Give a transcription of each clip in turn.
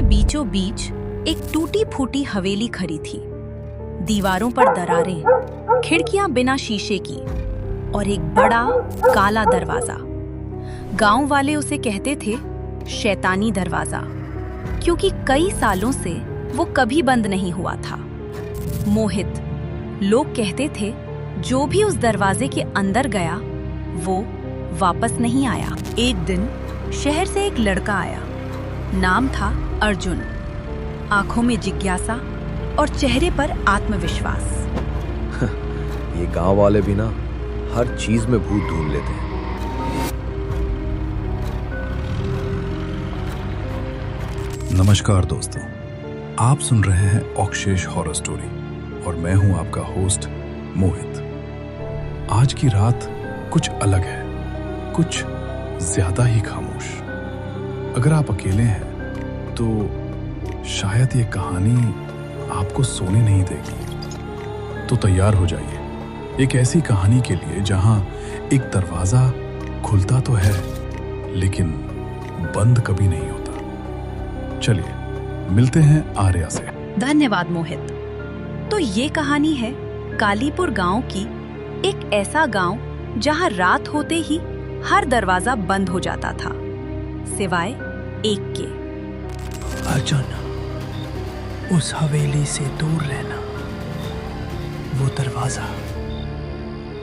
बीचों बीच एक टूटी फूटी हवेली खड़ी थी। दीवारों पर दरारें, खिड़कियां बिना शीशे की और एक बड़ा काला दरवाजा। गांव वाले उसे कहते थे शैतानी दरवाजा, क्योंकि कई सालों से वो कभी बंद नहीं हुआ था। मोहित, लोग कहते थे, जो भी उस दरवाजे के अंदर गया वो वापस नहीं आया। एक दिन शहर से एक लड़का आया। नाम था अर्जुन। आंखों में जिज्ञासा और चेहरे पर आत्मविश्वास। ये गांव वाले भी ना हर चीज में भूत ढूंढ लेते हैं। नमस्कार दोस्तों, आप सुन रहे हैं ऑक्शेश हॉरर स्टोरी और मैं हूं आपका होस्ट मोहित। आज की रात कुछ अलग है, कुछ ज्यादा ही खामोश। अगर आप अकेले हैं तो शायद ये कहानी आपको सोने नहीं देगी, तो तैयार हो जाइए एक ऐसी कहानी के लिए जहां एक दरवाजा खुलता तो है लेकिन बंद कभी नहीं होता। चलिए मिलते हैं आर्या से। धन्यवाद मोहित। तो ये कहानी है कालीपुर गांव की। एक ऐसा गांव जहां रात होते ही हर दरवाजा बंद हो जाता था, सिवाय एक के। अर्जुन, उस हवेली से दूर रहना। वो दरवाजा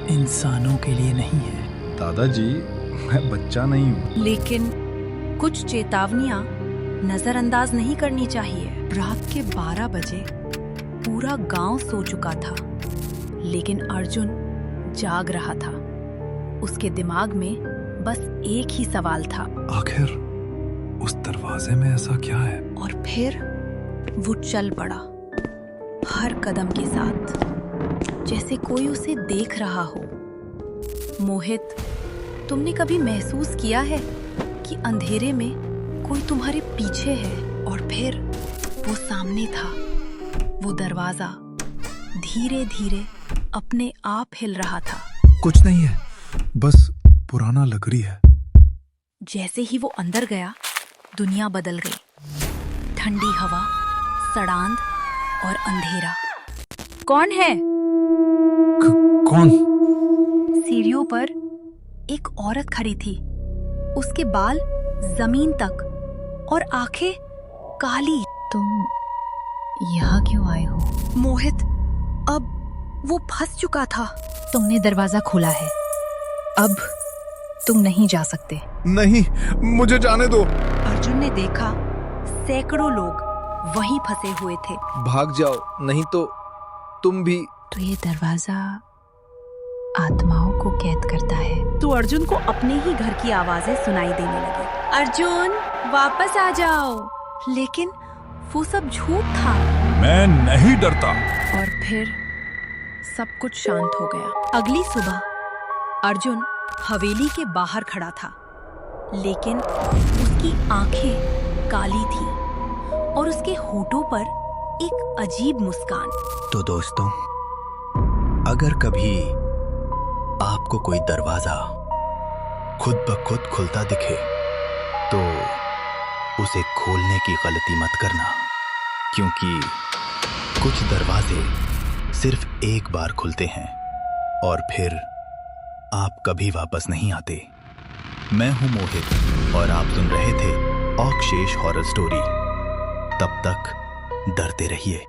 इंसानों के लिए नहीं है। दादाजी, मैं बच्चा नहीं हूँ। लेकिन कुछ चेतावनियां नजरअंदाज नहीं करनी चाहिए। रात के 12 बजे पूरा गांव सो चुका था, लेकिन अर्जुन जाग रहा था। उसके दिमाग में बस एक ही सवाल था, आखिर उस दरवाजे में ऐसा क्या है? और फिर वो चल पड़ा, हर कदम के साथ, जैसे कोई उसे देख रहा हो। मोहित, तुमने कभी महसूस किया है कि अंधेरे में कोई तुम्हारे पीछे है? और फिर वो सामने था, वो दरवाजा धीरे धीरे अपने आप हिल रहा था। कुछ नहीं है, बस पुराना लकड़ी है। जैसे ही वो अंदर गया, दुनिया बदल गई। ठंडी हवा, सड़ांध और अंधेरा। कौन है? कौन? सीढ़ियों पर एक औरत खड़ी थी। उसके बाल जमीन तक और आंखें काली। तुम यहाँ क्यों आए हो? मोहित, अब वो फंस चुका था। तुमने दरवाजा खोला है, अब तुम नहीं जा सकते। नहीं, मुझे जाने दो। अर्जुन ने देखा सैकड़ों लोग वहीं फंसे हुए थे। भाग जाओ, नहीं तो तुम भी। तो ये दरवाजा आत्माओं को कैद करता है। तो अर्जुन को अपने ही घर की आवाजें सुनाई देने लगी। अर्जुन, वापस आ जाओ। लेकिन वो सब झूठ था। मैं नहीं डरता। और फिर सब कुछ शांत हो गया। अगली सुबह अर्जुन हवेली के बाहर खड़ा था, लेकिन उसकी आंखें काली थी और उसके होठों पर एक अजीब मुस्कान। तो दोस्तों, अगर कभी आपको कोई दरवाजा खुद ब खुद खुलता दिखे तो उसे खोलने की गलती मत करना, क्योंकि कुछ दरवाजे सिर्फ एक बार खुलते हैं और फिर आप कभी वापस नहीं आते। मैं हूं मोहित और आप सुन रहे थे ऑक्शेश हॉरर स्टोरी। तब तक डरते रहिए।